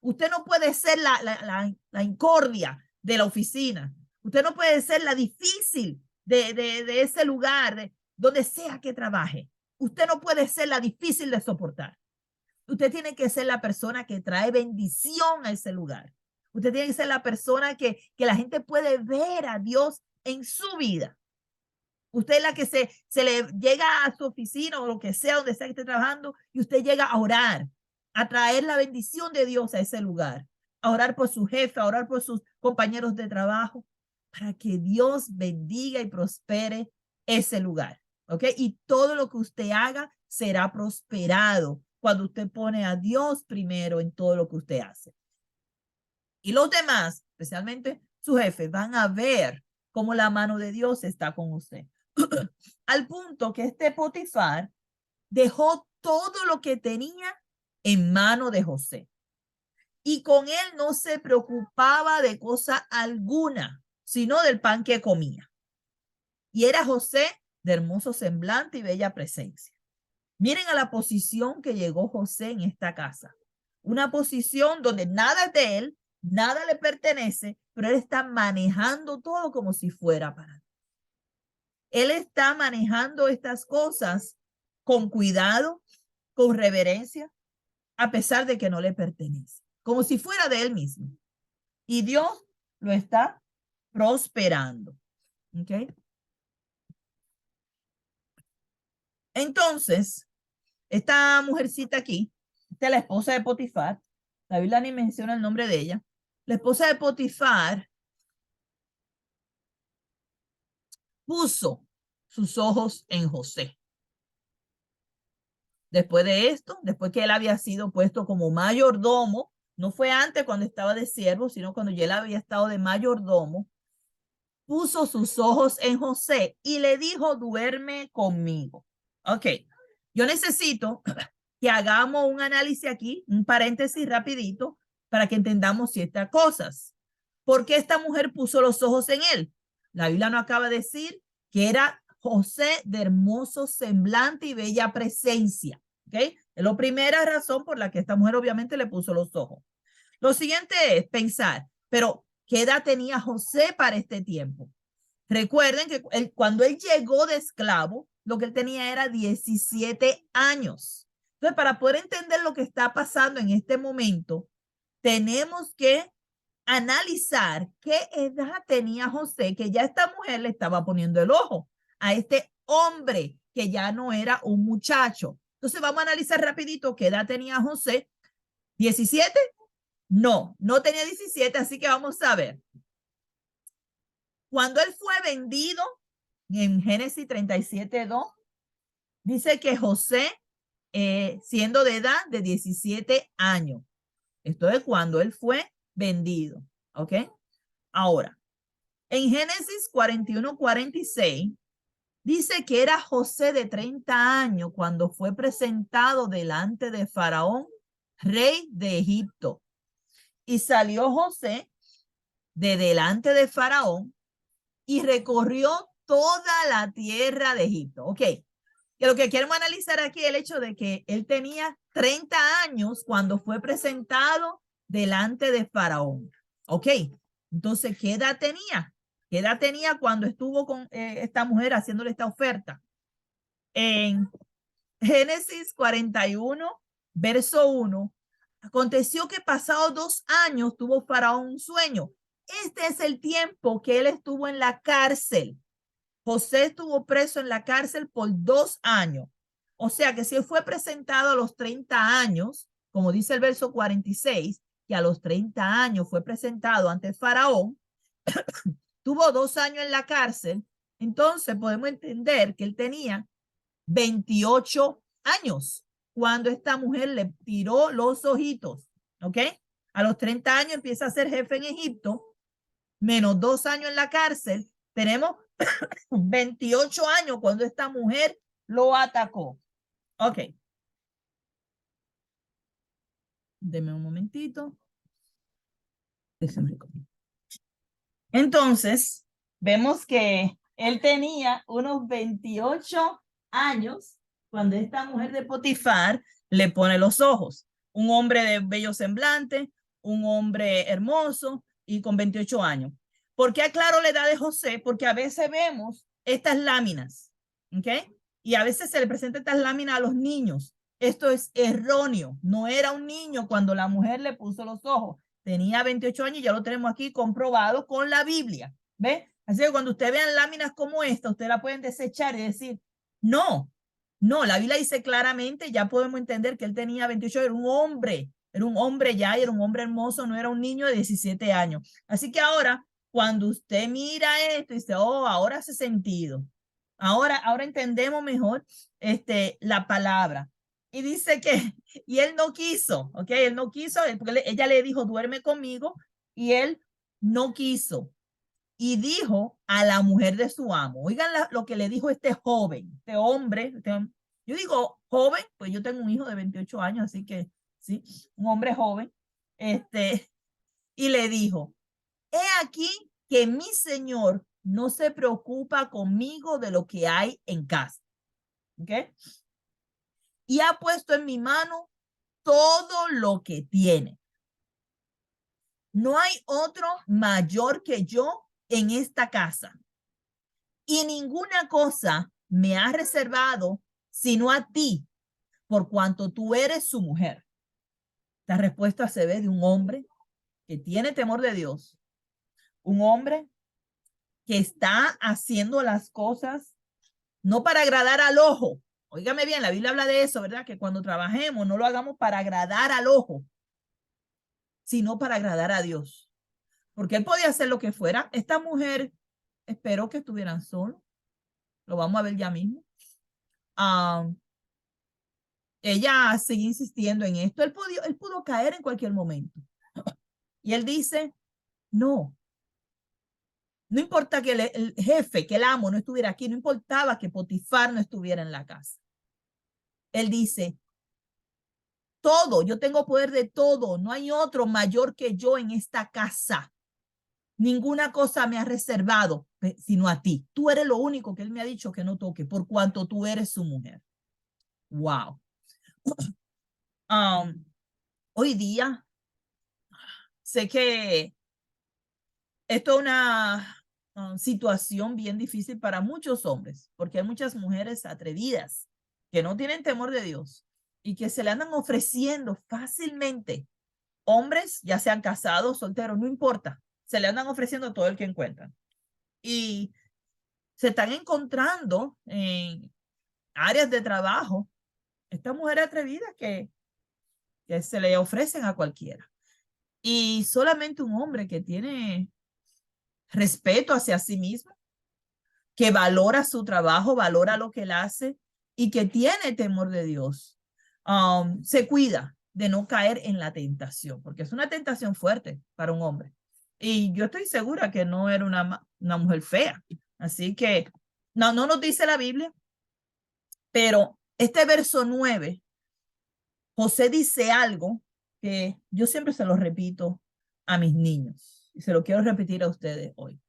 Speaker 1: Usted no puede ser la incordia de la oficina. Usted no puede ser la difícil de ese lugar, donde sea que trabaje. Usted no puede ser la difícil de soportar. Usted tiene que ser la persona que trae bendición a ese lugar. Usted tiene que ser la persona que la gente puede ver a Dios en su vida. Usted es la que se le llega a su oficina o lo que sea, donde sea que esté trabajando, y usted llega a orar, a traer la bendición de Dios a ese lugar, a orar por su jefe, a orar por sus compañeros de trabajo, para que Dios bendiga y prospere ese lugar. ¿Ok? Y todo lo que usted haga será prosperado cuando usted pone a Dios primero en todo lo que usted hace. Y los demás, especialmente su jefe, van a ver cómo la mano de Dios está con usted. Al punto que este Potifar dejó todo lo que tenía en mano de José. Y con él no se preocupaba de cosa alguna, sino del pan que comía. Y era José de hermoso semblante y bella presencia. Miren a la posición que llegó José en esta casa. Una posición donde nada es de él, nada le pertenece, pero él está manejando todo como si fuera para él. Él está manejando estas cosas con cuidado, con reverencia, a pesar de que no le pertenece, como si fuera de él mismo. Y Dios lo está prosperando. ¿Ok? Entonces, esta mujercita aquí, esta es la esposa de Potifar, la Biblia ni menciona el nombre de ella. La esposa de Potifar puso sus ojos en José. Después de esto, después que él había sido puesto como mayordomo no fue antes cuando estaba de siervo, sino cuando ya él había estado de mayordomo, puso sus ojos en José y le dijo, duerme conmigo. Ok, yo necesito que hagamos un análisis aquí, un paréntesis rapidito, para que entendamos ciertas cosas. ¿Por qué esta mujer puso los ojos en él? La Biblia nos acaba de decir que era José de hermoso semblante y bella presencia. ¿Ok? Es la primera razón por la que esta mujer obviamente le puso los ojos. Lo siguiente es pensar, pero ¿qué edad tenía José para este tiempo? Recuerden que cuando él llegó de esclavo, lo que él tenía era 17 años. Entonces, para poder entender lo que está pasando en este momento, tenemos que analizar qué edad tenía José, que ya esta mujer le estaba poniendo el ojo a este hombre que ya no era un muchacho. Entonces vamos a analizar rapidito qué edad tenía José. ¿17? No, no tenía 17, así que vamos a ver. Cuando él fue vendido, en Génesis 37:2, dice que José, siendo de edad de 17 años. Esto es cuando él fue vendido. ¿Ok? Ahora, en Génesis 41:46, dice que era José de 30 años cuando fue presentado delante de Faraón, rey de Egipto. Y salió José de delante de Faraón y recorrió toda la tierra de Egipto. Ok, y lo que queremos analizar aquí es el hecho de que él tenía 30 años cuando fue presentado delante de Faraón. Ok, entonces, ¿qué edad tenía? ¿Qué edad tenía cuando estuvo con esta mujer haciéndole esta oferta? En Génesis 41, verso 1, aconteció que pasados 2 años tuvo Faraón un sueño. Este es el tiempo que él estuvo en la cárcel. José estuvo preso en la cárcel por 2 años. O sea que si él fue presentado a los 30 años, como dice el verso 46, que a los 30 años fue presentado ante Faraón, tuvo 2 años en la cárcel, entonces podemos entender que él tenía 28 años cuando esta mujer le tiró los ojitos, ¿ok? A los 30 años empieza a ser jefe en Egipto, menos 2 años en la cárcel, tenemos 28 años cuando esta mujer lo atacó. Ok. Deme un momentito. Entonces, vemos que él tenía unos 28 años cuando esta mujer de Potifar le pone los ojos. Un hombre de bello semblante, un hombre hermoso y con 28 años. ¿Por qué aclaro la edad de José? Porque a veces vemos estas láminas, ¿ok? Y a veces se le presenta estas láminas a los niños. Esto es erróneo. No era un niño cuando la mujer le puso los ojos. Tenía 28 años y ya lo tenemos aquí comprobado con la Biblia. ¿Ve? Así que cuando ustedes vean láminas como esta, ustedes la pueden desechar y decir, no, la Biblia dice claramente, ya podemos entender que él tenía 28, era un hombre ya, y era un hombre hermoso, no era un niño de 17 años. Así que ahora, cuando usted mira esto, dice, oh, ahora hace sentido. Ahora entendemos mejor la palabra. Y dice que, y él no quiso, ¿ok? Él no quiso, porque ella le dijo, duerme conmigo, y él no quiso. Y dijo a la mujer de su amo, oigan lo que le dijo este joven, este hombre, yo digo joven, pues yo tengo un hijo de 28 años, así que sí, un hombre joven, y le dijo, he aquí que mi señor no se preocupa conmigo de lo que hay en casa, ¿ok? Y ha puesto en mi mano todo lo que tiene. No hay otro mayor que yo en esta casa. Y ninguna cosa me ha reservado sino a ti, por cuanto tú eres su mujer. Esta respuesta se ve de un hombre que tiene temor de Dios. Un hombre que está haciendo las cosas no para agradar al ojo. Óigame bien, la Biblia habla de eso, ¿verdad? Que cuando trabajemos no lo hagamos para agradar al ojo, sino para agradar a Dios. Porque él podía hacer lo que fuera. Esta mujer, espero que estuvieran solos. Lo vamos a ver ya mismo. Ella sigue insistiendo en esto. Él pudo caer en cualquier momento. Y él dice, no. No importa que el jefe, que el amo no estuviera aquí, no importaba que Potifar no estuviera en la casa. Él dice, todo, yo tengo poder de todo, no hay otro mayor que yo en esta casa. Ninguna cosa me ha reservado, sino a ti. Tú eres lo único que él me ha dicho que no toque, por cuanto tú eres su mujer. Wow. Hoy día, sé que esto es una situación bien difícil para muchos hombres, porque hay muchas mujeres atrevidas que no tienen temor de Dios y que se le andan ofreciendo fácilmente. Hombres, ya sean casados, solteros, no importa, se le andan ofreciendo todo el que encuentran. Y se están encontrando en áreas de trabajo estas mujeres atrevidas que se le ofrecen a cualquiera. Y solamente un hombre que tiene respeto hacia sí mismo, que valora su trabajo, valora lo que él hace y que tiene temor de Dios, se cuida de no caer en la tentación, porque es una tentación fuerte para un hombre. Y yo estoy segura que no era una mujer fea. Así que no nos dice la Biblia, pero este verso 9, José dice algo que yo siempre se lo repito a mis niños y se lo quiero repetir a ustedes hoy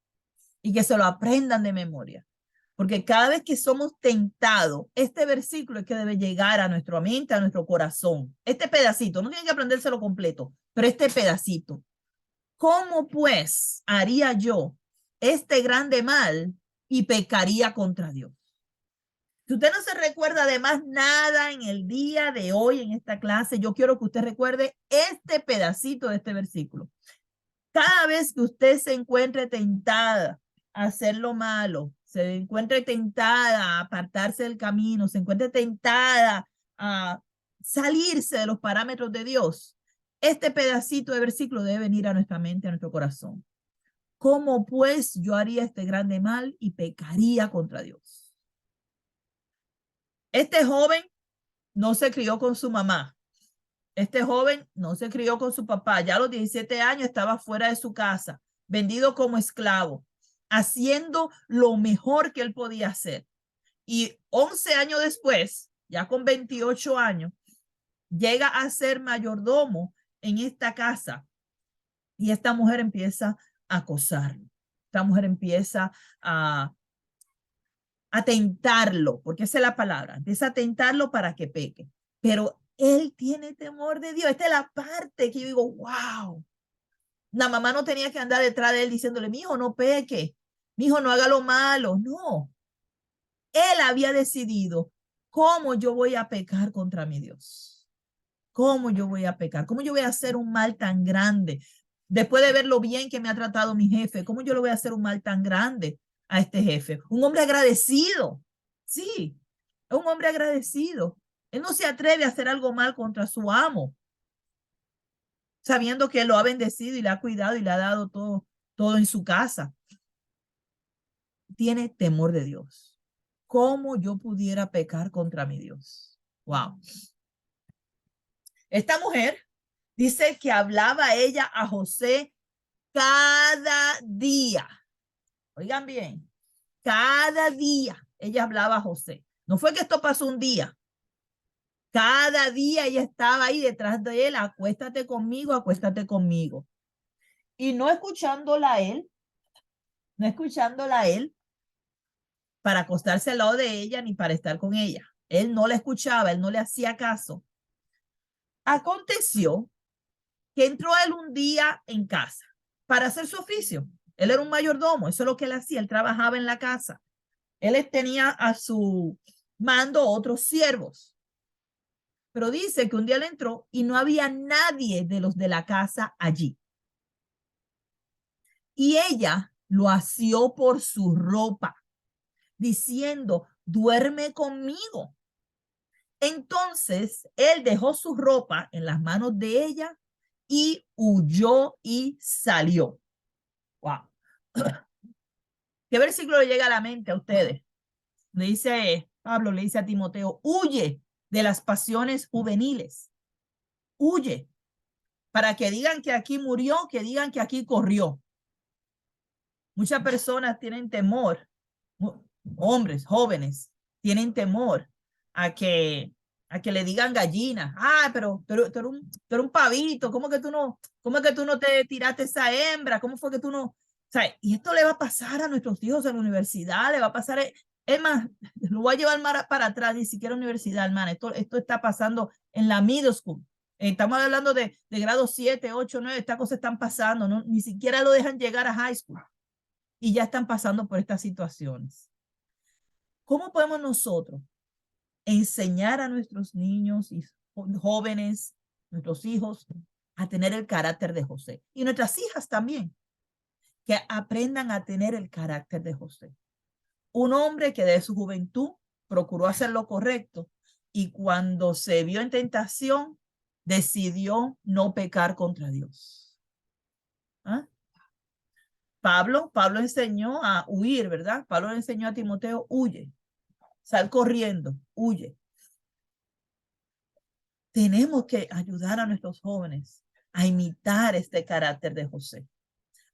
Speaker 1: y que se lo aprendan de memoria. Porque cada vez que somos tentados, este versículo es que debe llegar a nuestra mente, a nuestro corazón. Este pedacito, no tienen que aprendérselo completo, pero este pedacito. ¿Cómo pues haría yo este grande mal y pecaría contra Dios? Si usted no se recuerda de más nada en el día de hoy, en esta clase, yo quiero que usted recuerde este pedacito de este versículo. Cada vez que usted se encuentre tentada a hacer lo malo, se encuentre tentada a apartarse del camino, se encuentre tentada a salirse de los parámetros de Dios, este pedacito de versículo debe venir a nuestra mente, a nuestro corazón. ¿Cómo pues yo haría este grande mal y pecaría contra Dios? Este joven no se crió con su mamá. Este joven no se crió con su papá. Ya a los 17 años estaba fuera de su casa, vendido como esclavo, haciendo lo mejor que él podía hacer. Y 11 años después, ya con 28 años, llega a ser mayordomo en esta casa. Y esta mujer empieza a acosarlo. Esta mujer empieza a tentarlo, porque esa es la palabra. Empieza a tentarlo para que peque. Pero él tiene temor de Dios. Esta es la parte que yo digo, wow. La mamá no tenía que andar detrás de él diciéndole, mi hijo, no peque, mi hijo, no haga lo malo. No. Él había decidido, ¿cómo yo voy a pecar contra mi Dios? ¿Cómo yo voy a pecar? ¿Cómo yo voy a hacer un mal tan grande? Después de ver lo bien que me ha tratado mi jefe, ¿cómo yo le voy a hacer un mal tan grande a este jefe? Un hombre agradecido. Sí, es un hombre agradecido. Él no se atreve a hacer algo mal contra su amo, sabiendo que él lo ha bendecido y le ha cuidado y le ha dado todo en su casa. Tiene temor de Dios. ¿Cómo yo pudiera pecar contra mi Dios? Wow. Esta mujer dice que hablaba ella a José cada día. Oigan bien, cada día ella hablaba a José. No fue que esto pasó un día. Cada día ella estaba ahí detrás de él, acuéstate conmigo, acuéstate conmigo. Y no escuchándola a él para acostarse al lado de ella ni para estar con ella. Él no la escuchaba, él no le hacía caso. Aconteció que entró él un día en casa para hacer su oficio. Él era un mayordomo, eso es lo que él hacía, él trabajaba en la casa. Él tenía a su mando otros siervos. Pero dice que un día él entró y no había nadie de los de la casa allí. Y ella lo asió por su ropa, diciendo, duerme conmigo. Entonces él dejó su ropa en las manos de ella y huyó y salió. Wow. ¿Qué versículo le llega a la mente a ustedes? Le dice Pablo, le dice a Timoteo, huye de las pasiones juveniles. Huye. para que digan que aquí murió, que digan que aquí corrió. Muchas personas tienen temor, hombres, jóvenes, tienen temor a que le digan gallina. Ah, pero tú eres un pavito, ¿cómo es que tú no te tiraste esa hembra? ¿Cómo fue que tú no? O sea, y esto le va a pasar a nuestros hijos en la universidad, le va a pasar, es más, lo voy a llevar para atrás, ni siquiera universidad, hermano, esto está pasando en la middle school. Estamos hablando de grado 7, 8, 9, estas cosas están pasando, ¿no? Ni siquiera lo dejan llegar a high school y ya están pasando por estas situaciones. ¿Cómo podemos nosotros enseñar a nuestros niños y jóvenes, nuestros hijos, a tener el carácter de José? Y nuestras hijas también, que aprendan a tener el carácter de José. Un hombre que de su juventud procuró hacer lo correcto y cuando se vio en tentación, decidió no pecar contra Dios. ¿Ah? Pablo enseñó a huir, ¿verdad? Pablo le enseñó a Timoteo, huye, sal corriendo, huye. Tenemos que ayudar a nuestros jóvenes a imitar este carácter de José,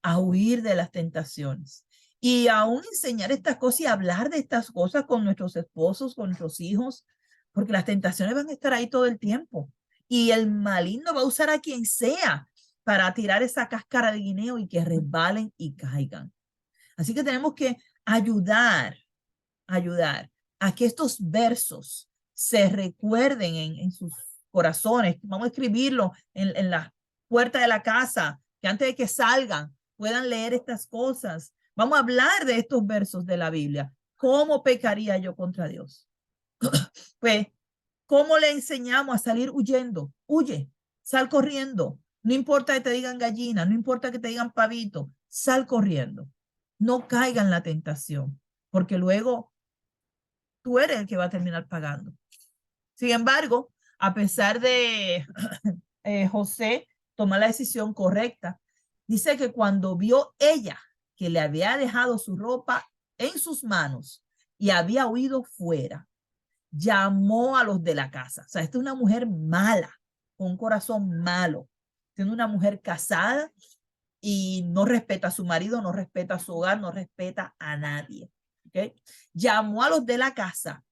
Speaker 1: a huir de las tentaciones y aún enseñar estas cosas y hablar de estas cosas con nuestros esposos, con nuestros hijos, porque las tentaciones van a estar ahí todo el tiempo y el maligno va a usar a quien sea para tirar esa cáscara de guineo y que resbalen y caigan. Así que tenemos que ayudar a que estos versos se recuerden en sus corazones. Vamos a escribirlo en la puerta de la casa, que antes de que salgan puedan leer estas cosas. Vamos a hablar de estos versos de la Biblia. ¿Cómo pecaría yo contra Dios? Pues, ¿cómo le enseñamos a salir huyendo? Huye, sal corriendo. No importa que te digan gallina, no importa que te digan pavito, sal corriendo. No caiga en la tentación, porque luego tú eres el que va a terminar pagando. Sin embargo, a pesar de José tomar la decisión correcta, dice que cuando vio ella que le había dejado su ropa en sus manos y había huido fuera, llamó a los de la casa. O sea, esta es una mujer mala, con un corazón malo, siendo una mujer casada y no respeta a su marido, no respeta a su hogar, no respeta a nadie. ¿Okay? Llamó a los de la casa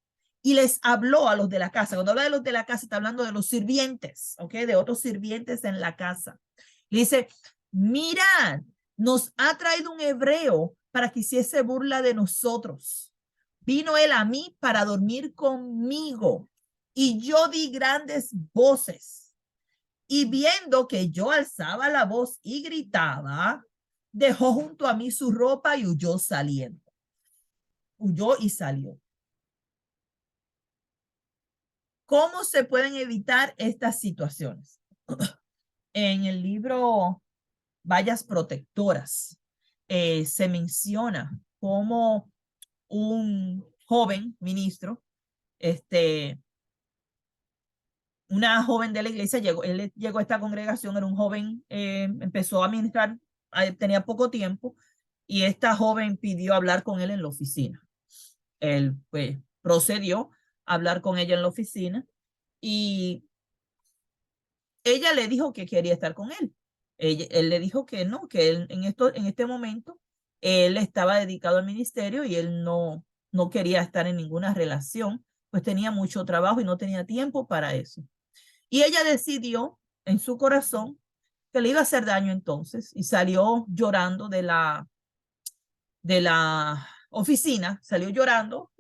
Speaker 1: y les habló a los de la casa. Cuando habla de los de la casa, está hablando de los sirvientes, ¿ok? De otros sirvientes en la casa. Le dice, mirad, nos ha traído un hebreo para que hiciese burla de nosotros. Vino él a mí para dormir conmigo y yo di grandes voces. Y viendo que yo alzaba la voz y gritaba, dejó junto a mí su ropa y huyó saliendo. Huyó y salió. ¿Cómo se pueden evitar estas situaciones? En el libro Vallas Protectoras se menciona cómo un joven ministro, una joven de la iglesia él llegó a esta congregación, era un joven, empezó a ministrar, tenía poco tiempo, y esta joven pidió hablar con él en la oficina. Él pues procedió a hablar con ella en la oficina y ella le dijo que quería estar con él. Él le dijo que no, que él en este momento él estaba dedicado al ministerio y él no quería estar en ninguna relación, pues tenía mucho trabajo y no tenía tiempo para eso. Y ella decidió en su corazón que le iba a hacer daño entonces y salió llorando de la oficina, salió llorando.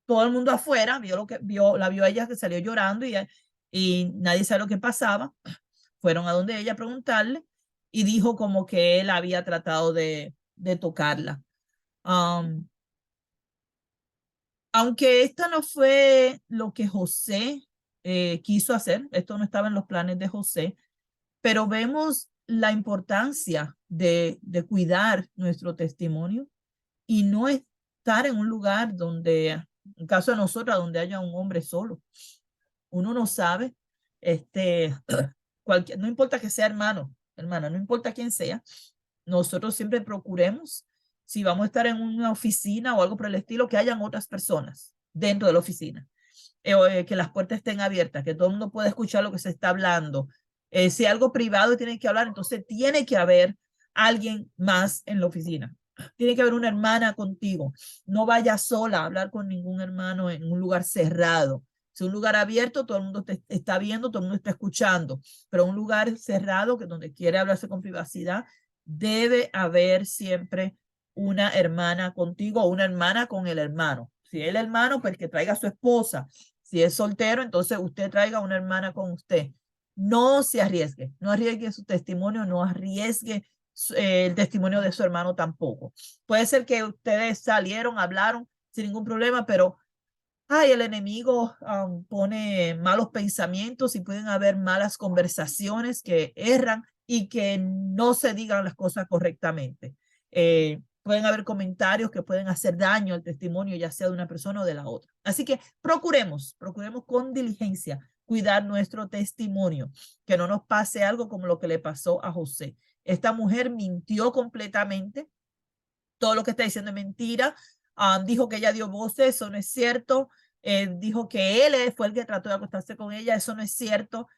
Speaker 1: Todo el mundo afuera la vio a ella que salió llorando y nadie sabe lo que pasaba. Fueron a donde ella a preguntarle y dijo como que él había tratado de tocarla. Aunque esto no fue lo que José quiso hacer, esto no estaba en los planes de José, pero vemos la importancia de cuidar nuestro testimonio y no estar en un lugar donde, en caso de nosotros, donde haya un hombre solo. Uno no sabe, no importa que sea hermana, no importa quién sea, nosotros siempre procuremos, si vamos a estar en una oficina o algo por el estilo, que hayan otras personas dentro de la oficina, que las puertas estén abiertas, que todo el mundo pueda escuchar lo que se está hablando, Si algo privado tiene que hablar, entonces tiene que haber alguien más en la oficina. Tiene que haber una hermana contigo. No vayas sola a hablar con ningún hermano en un lugar cerrado. Si un lugar abierto, todo el mundo te está viendo, todo el mundo está escuchando. Pero un lugar cerrado, que donde quiere hablarse con privacidad, debe haber siempre una hermana contigo o una hermana con el hermano. Si es el hermano, pues que traiga a su esposa. Si es soltero, entonces usted traiga una hermana con usted. No se arriesgue, no arriesgue su testimonio, no arriesgue el testimonio de su hermano tampoco. Puede ser que ustedes salieron, hablaron sin ningún problema, pero ay, el enemigo pone malos pensamientos y pueden haber malas conversaciones que erran y que no se digan las cosas correctamente. Pueden haber comentarios que pueden hacer daño al testimonio, ya sea de una persona o de la otra. Así que procuremos con diligencia cuidar nuestro testimonio, que no nos pase algo como lo que le pasó a José. Esta mujer mintió completamente. Todo lo que está diciendo es mentira. Dijo que ella dio voces, eso no es cierto. Dijo que él fue el que trató de acostarse con ella, eso no es cierto.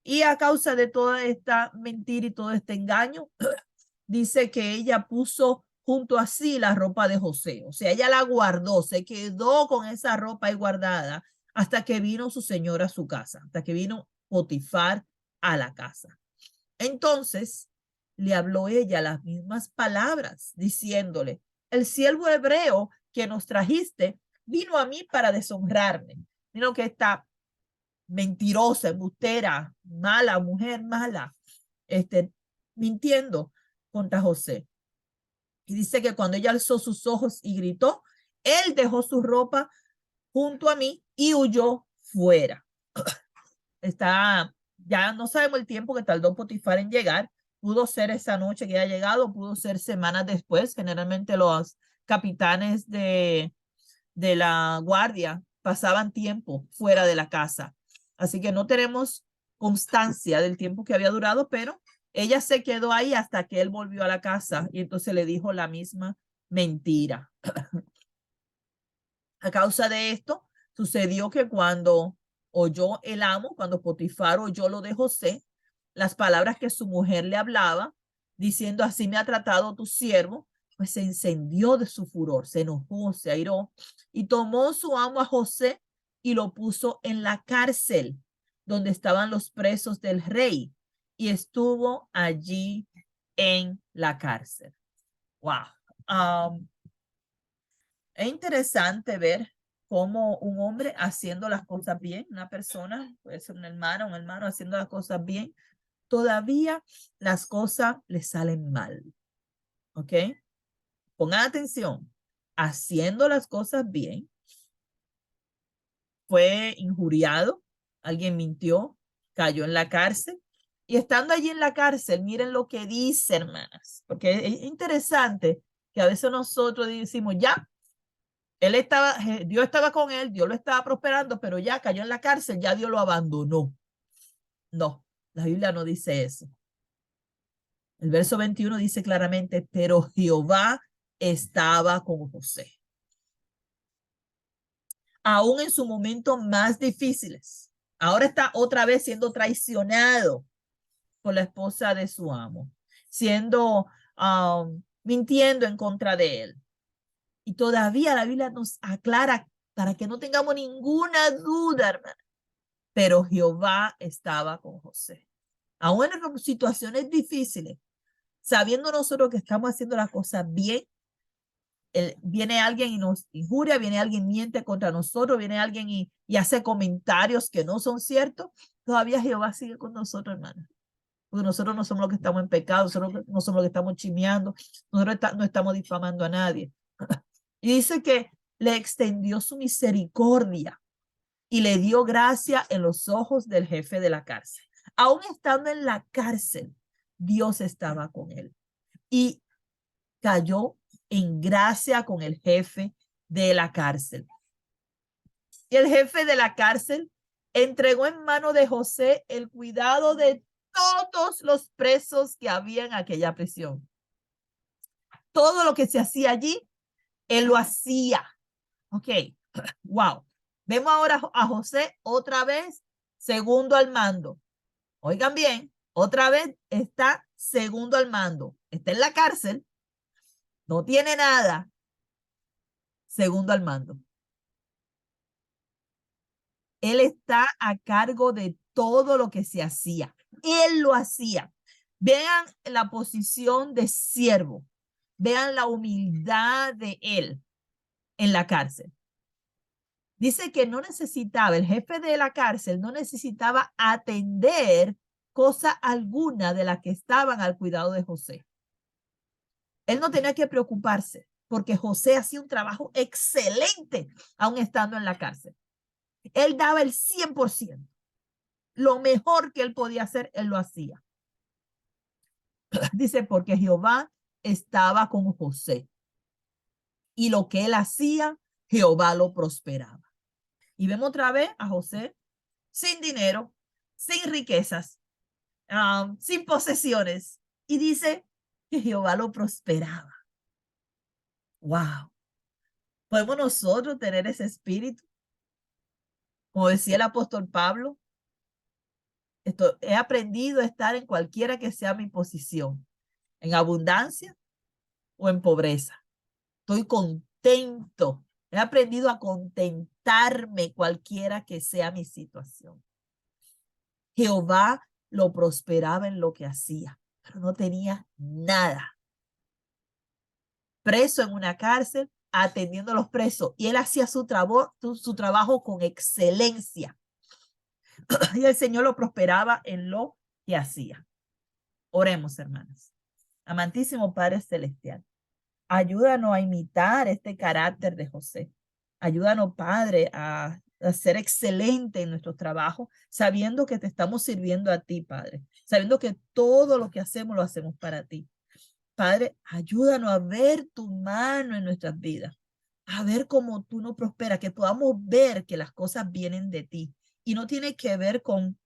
Speaker 1: Y a causa de toda esta mentira y todo este engaño, dice que ella puso junto a sí la ropa de José. O sea, ella la guardó, se quedó con esa ropa ahí guardada hasta que vino su señor a su casa, hasta que vino Potifar a la casa. Entonces le habló ella las mismas palabras, diciéndole: el siervo hebreo que nos trajiste vino a mí para deshonrarme. Mira que esta mentirosa, embustera, mala, mujer mala, mintiendo contra José. Y dice que cuando ella alzó sus ojos y gritó, él dejó su ropa junto a mí y huyó fuera. Ya no sabemos el tiempo que tardó Potifar en llegar. Pudo ser esa noche que ha llegado, pudo ser semanas después. Generalmente los capitanes de la guardia pasaban tiempo fuera de la casa. Así que no tenemos constancia del tiempo que había durado, pero ella se quedó ahí hasta que él volvió a la casa y entonces le dijo la misma mentira. A causa de esto, sucedió que cuando oyó el amo, cuando Potifar oyó lo de José, las palabras que su mujer le hablaba, diciendo: así me ha tratado tu siervo, pues se encendió de su furor, se enojó, se airó y tomó su amo a José y lo puso en la cárcel donde estaban los presos del rey y estuvo allí en la cárcel. Wow. Es interesante ver cómo un hombre haciendo las cosas bien, una persona, puede ser una hermana, un hermano haciendo las cosas bien, todavía las cosas le salen mal. ¿Ok? Pongan atención, haciendo las cosas bien, fue injuriado, alguien mintió, cayó en la cárcel y estando allí en la cárcel, miren lo que dice, hermanas, porque es interesante que a veces nosotros decimos: ya, Dios estaba con él, Dios lo estaba prosperando, pero ya cayó en la cárcel, ya Dios lo abandonó. No, la Biblia no dice eso. El verso 21 dice claramente: pero Jehová estaba con José. Aún en sus momentos más difíciles. Ahora está otra vez siendo traicionado por la esposa de su amo, siendo mintiendo en contra de él. Y todavía la Biblia nos aclara para que no tengamos ninguna duda, hermano. Pero Jehová estaba con José. Aún en situaciones difíciles, sabiendo nosotros que estamos haciendo las cosas bien, viene alguien y nos injuria, viene alguien miente contra nosotros, viene alguien y hace comentarios que no son ciertos, todavía Jehová sigue con nosotros, hermano. Porque nosotros no somos los que estamos en pecado, nosotros no somos los que estamos chismeando, nosotros no estamos difamando a nadie. Y dice que le extendió su misericordia y le dio gracia en los ojos del jefe de la cárcel. Aún estando en la cárcel, Dios estaba con él y cayó en gracia con el jefe de la cárcel. Y el jefe de la cárcel entregó en mano de José el cuidado de todos los presos que había en aquella prisión. Todo lo que se hacía allí, él lo hacía. Ok, wow. Vemos ahora a José otra vez, segundo al mando. Oigan bien, Otra vez está segundo al mando. Está en la cárcel. No tiene nada. Segundo al mando. Él está a cargo de todo lo que se hacía. Él lo hacía. Vean la posición de siervo. Vean la humildad de él en la cárcel. Dice que no necesitaba, el jefe de la cárcel no necesitaba atender cosa alguna de las que estaban al cuidado de José. Él no tenía que preocuparse porque José hacía un trabajo excelente aún estando en la cárcel. Él daba el 100%. Lo mejor que él podía hacer, él lo hacía. Dice, porque Jehová estaba con José. Y lo que él hacía, Jehová lo prosperaba. Y vemos otra vez a José sin dinero, sin riquezas, sin posesiones. Y dice que Jehová lo prosperaba. Wow. ¿Podemos nosotros tener ese espíritu? Como decía el apóstol Pablo, he aprendido a estar en cualquiera que sea mi posición, en abundancia o en pobreza. Estoy contento. He aprendido a contentarme cualquiera que sea mi situación. Jehová lo prosperaba en lo que hacía, pero no tenía nada. Preso en una cárcel, atendiendo a los presos, y él hacía su trabajo con excelencia. Y el Señor lo prosperaba en lo que hacía. Oremos, hermanas. Amantísimo Padre Celestial, ayúdanos a imitar este carácter de José. Ayúdanos, Padre, a ser excelente en nuestro trabajo, sabiendo que te estamos sirviendo a ti, Padre. Sabiendo que todo lo que hacemos lo hacemos para ti. Padre, ayúdanos a ver tu mano en nuestras vidas. A ver cómo tú nos prosperas, que podamos ver que las cosas vienen de ti. Y no tiene que ver con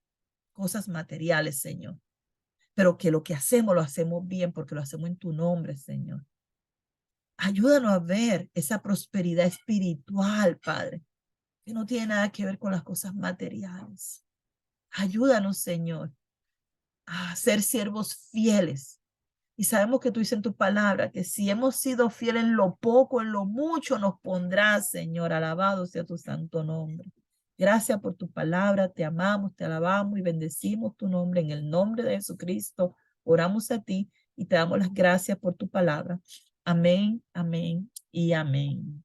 Speaker 1: cosas materiales, Señor. Pero que lo que hacemos lo hacemos bien porque lo hacemos en tu nombre, Señor. Ayúdanos a ver esa prosperidad espiritual, Padre, que no tiene nada que ver con las cosas materiales. Ayúdanos, Señor, a ser siervos fieles. Y sabemos que tú dices en tu palabra que si hemos sido fieles en lo poco, en lo mucho nos pondrás, Señor. Alabado sea tu santo nombre. Gracias por tu palabra. Te amamos, te alabamos y bendecimos tu nombre. En el nombre de Jesucristo, oramos a ti y te damos las gracias por tu palabra. Amén, amén y amén.